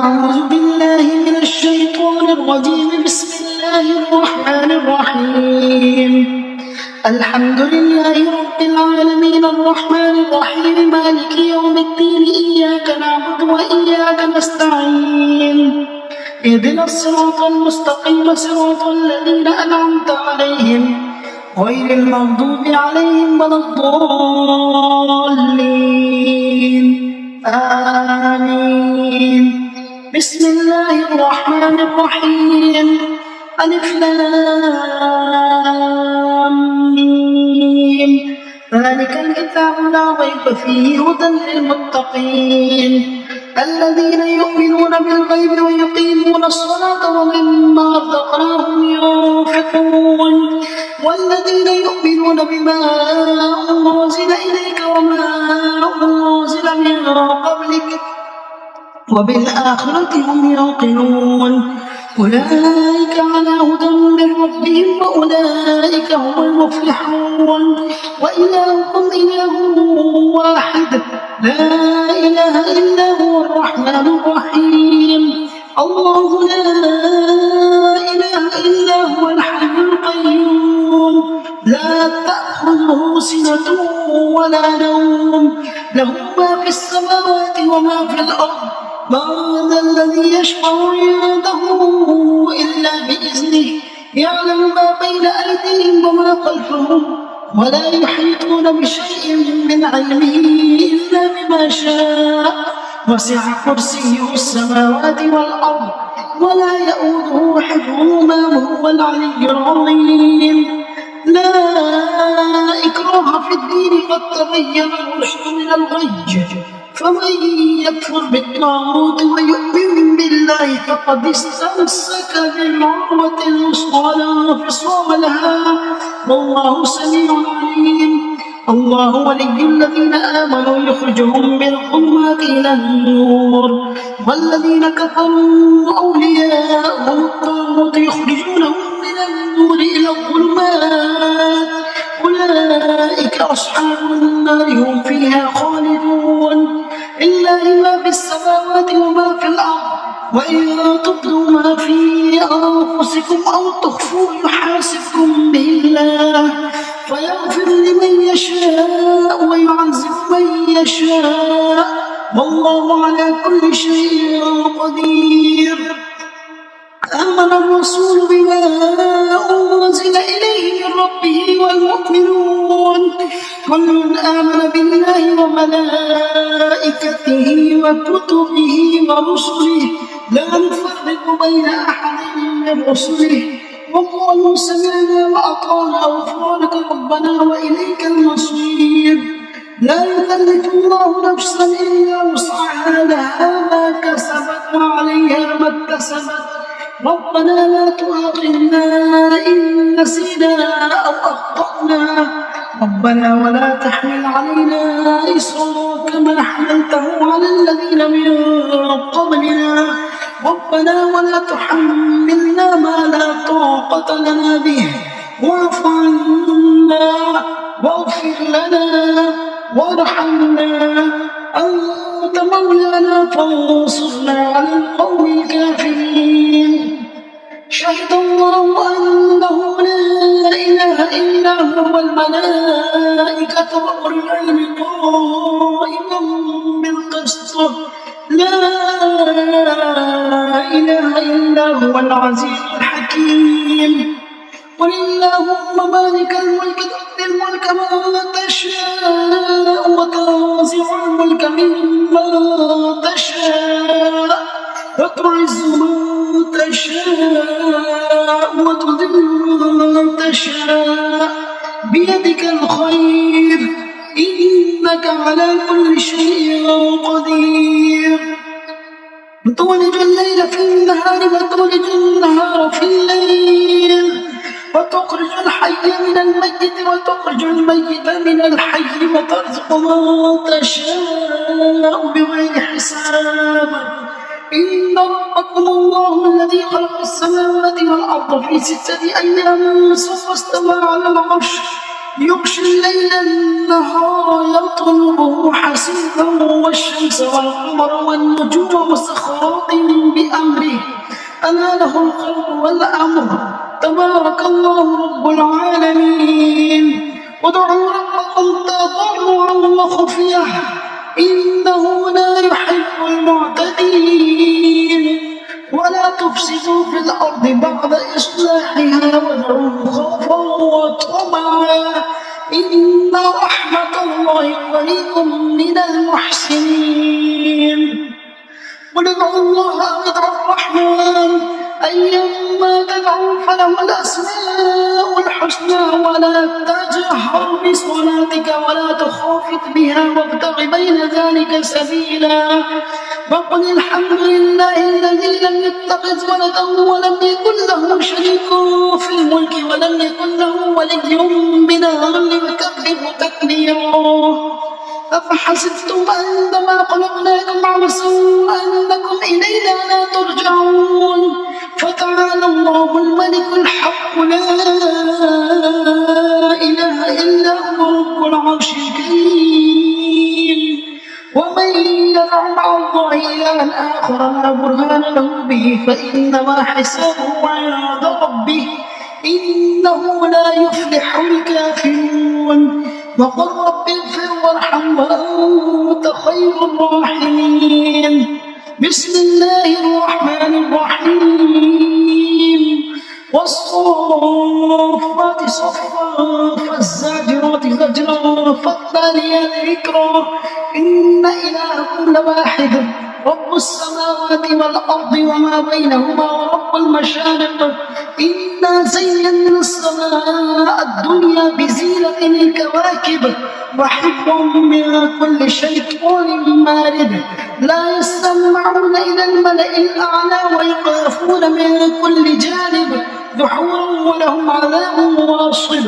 أعوذ بالله من الشيطان الرجيم. بسم الله الرحمن الرحيم. الحمد لله رب العالمين الرحمن الرحيم مالك يوم الدين. إياك نعبد وإياك نستعين. اهدنا الصراط المستقيم صراط الذين أنعمت عليهم غير المغضوب عليهم ولا الضالين. آمين. بسم الله الرحمن الرحيم. ألف لام ميم. ذلك الكتاب لا ريب فيه هدى للمتقين الذين يؤمنون بالغيب ويقيمون الصلاة ومما رزقناهم ينفقون والذين يؤمنون بما أنزل إليك وما أنزل من قبلك وبالآخرة هم يوقنون. أولئك على هدى من ربهم وأولئك هم المفلحون. وإلهكم إله واحد لا إله إلا هو الرحمن الرحيم. الله لا إله إلا هو الحي القيوم لا تأخذه سنة ولا نوم له ما في السماوات وما في الأرض. من ذا الذي يشفع عنده إلا بإذنه يعلم ما بين أيديهم وما خلفهم ولا يحيطون بشيء من علمه إلا بما شاء. وسع كرسيه السماوات والأرض ولا يؤوده حفظهما وهو العلي العظيم. لا إكراه في الدين قد تبين الرشد من الغي فمن يكفر بالطاغوت ويؤمن بالله فقد استمسك بالعروة الوثقى لا انفصام لها والله سميع عليم. الله ولي الذين آمنوا يخرجهم من الظلمات إلى النور والذين كفروا أولياءهم الطاغوت يخرجونهم من النور إلى الظلمات. أولئك أصحاب النار هم فيها خالدون. لله ما في السماوات وما في الأرض وإن تبدوا ما في أنفسكم أو تخفوه يحاسبكم به الله فيغفر لمن يشاء ويعذب من يشاء والله على كل شيء قدير. آمن الرسول بما أنزل إليه من ربه والمؤمنون كل آمن بالله وملائكته وكتبه ورسله لا نفرق بين أحد من رسله وقالوا سمعنا وأطعنا غفرانك ربنا وإليك المصير. لا يكلف الله نفسا إلا وسعها لها ما كسبت وعليها ما اكتسبت. ربنا لا تؤاخذنا إن نسينا أو أخطأنا ربنا ولا تحمل علينا إصرا كما حملته على الذين من قبلنا ربنا ولا تحملنا ما لا طاقة لنا به واعف عنا واغفر لنا وارحمنا أنت مولانا فانصرنا على القوم الكافرين. شهد الله أنه لا إله إلا هو والملائكة وأولو العلم قائما بالقسط لا إله إلا هو العزيز الحكيم. قل اللهم مالك الملك تؤتي الملك من تشاء وتنزع الملك ممن تشاء وتعز من تشاء وتذل من تشاء بيدك الخير إنك على كل شيء قدير. تولج الليل في النهار وتولج النهار في الليل وتخرج الحي من الميت وتخرج الميت من الحي وترزق من تشاء بغير حساب. إن ربكم الله الذي خلق السماوات والأرض في 6 أيام ثم استوى على العرش يغشي الليل النهار يطلبه حسيبا والشمس والقمر والنجوم مسخرات ألا له الخلق والأمر تبارك الله رب العالمين ادعوا ربكم تضرعا وخفية إنه لا يحب المعتدين ولا تفسدوا في الأرض بعد إصلاحها وادعوه خوفا وطمعا إن رحمة الله قريب من المحسنين قل ادعوا الله أو ادعوا الرحمن أيما تدعوا فله الأسماء الحسنى ولا تجهر بصلاتك ولا تخافت بها وابتغ بين ذلك سبيلا وقل الحمد لله الذي لم يتخذ ولدا ولم يكن له شريك في الملك ولم يكن له ولي من الذل وكبره تكبيرا أفحسبتم أنما خلقناكم عبثا وأنكم إلينا لا ترجعون فتعالى الله الملك الحق لا إله إلا هو رب العرش الكريم ومن يدع مع الله إلها آخر لا برهان له به فإنما حسابه عند ربه إنه لا يفلح الكافرون وقل رب اغفر وارحم وأنت خير الراحمين بسم الله الرحمن الرحيم والصافات صفا فالزاجرات زجرا فالتاليات ذكرا إن إلهكم لواحد رب السماوات والأرض وما بينهما ورب المشارق إنا زينا السماء الدنيا بزينة الكواكب وحفظا من كل شيطان مارد لا يسمعون إلى الملأ الأعلى ويخافون من كل جانب دحورا ولهم عذاب واصب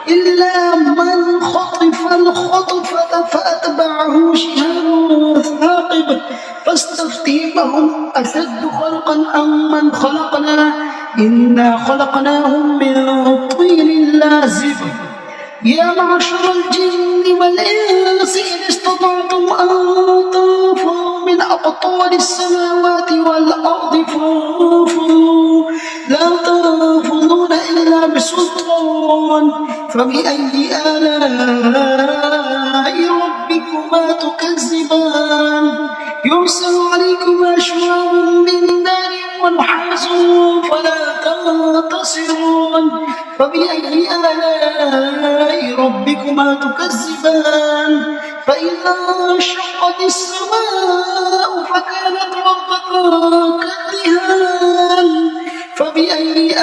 إلا من خطف الخطفة فأتبعه شهاب ثاقب فاستفتيهم أشد خلقا أم من خلقنا إنا خلقناهم من طين لازب يا معشر الجن والإنس إن استطعتم أن تنفذوا من أقطار السماوات والأرض فانفذوا لا تنفذون إلا بسلطان فبأي آلاء ربكما تكذبان يرسل عليكما شواظ من نار ونحاس فلا تنتصرون فبأي آلاء ربكما تكذبان فإذا انشقت السماء فكانت وردة كالدهان فبأي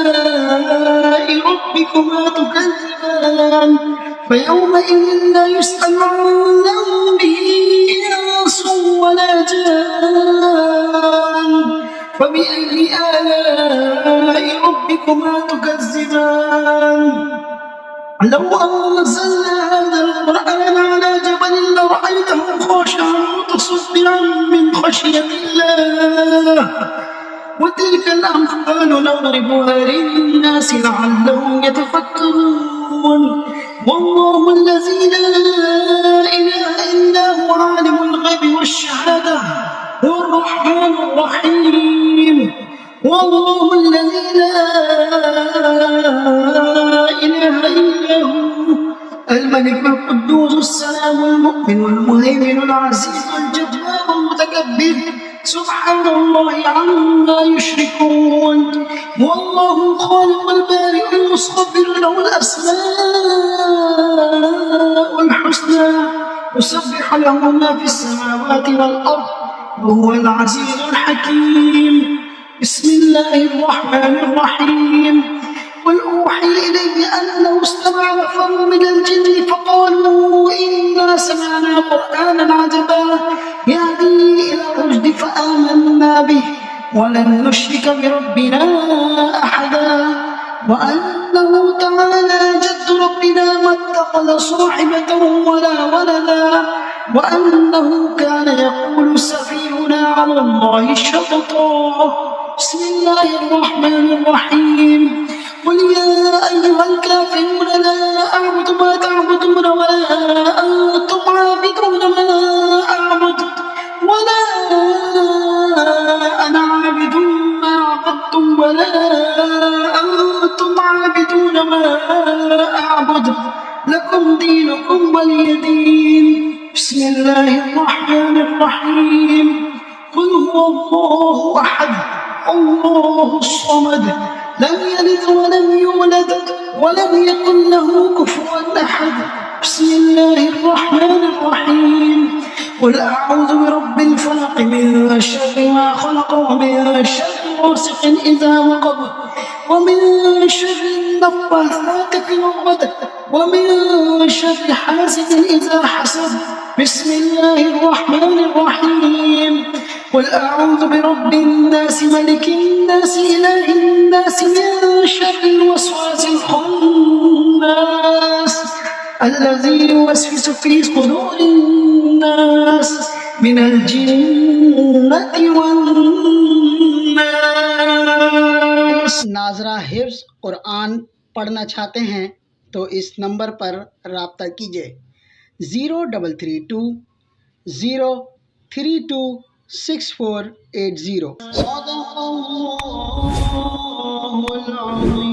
آلاء ربكما تكذبان فيومئذ لا يسأل عن ذنبه إنس ولا جان فبأي آلاء ربكما تكذبان لو أنزلنا هذا القرآن على جبل لرأيته خاشعا متصدعا من خشية الله وتلك الأمثال نضربها للناس لعلهم يتفكرون والله الذي لا إله إلا هو عالم الغيب والشهادة هو الرحمن الرحيم والله الذي لا إله إلا هو الملك القدوس السلام المؤمن والمهيمن العزيز الجبار المتكبر سبحان الله عما يشركون والله الخالق البارئ المصور له الأسماء الحسنى يسبح له ما في السماوات والأرض وهو العزيز الحكيم بسم الله الرحمن الرحيم قل أوحي إلي أنه استمع نفر من الجن فقالوا إنا سمعنا قرآنا عجبا يهدي إلى الرشد فآمنا به ولن نشرك بربنا أحدا وأنه تعالى جد ربنا ما اتخذ صاحبة ولا ولدا وأنه كان يقول سفيهنا على الله شططا بسم الله الرحمن الرحيم قل يا أيها الكافرون لا أعبد ما تعبدون ولا أنتم عابدون ما أعبد ولا أنا عابد ولا أنتم عابدون ما أعبد لكم دينكم ولي دين. بسم الله الرحمن الرحيم. قل هو الله أحد الله الصمد لم يلد ولم يولد ولم يكن له كفوا أحد. بسم الله الرحمن الرحيم. قل أعوذ برب الفلق من شر ما خلق ومن شر غاسق إذا وقب ومن شر النفاثات في العقد ومن شر حاسد إذا حسد. بسم الله الرحمن الرحيم. قل أعوذ برب الناس ملك الناس إله الناس من شر الوسواس الخناس الذي يوسوس في صدور الناس من الجنة والناس. नाजरा हिफ्ज़ कुरान पढ़ना चाहते हैं तो इस नंबर पर राब्ता कीजिए 0320326480।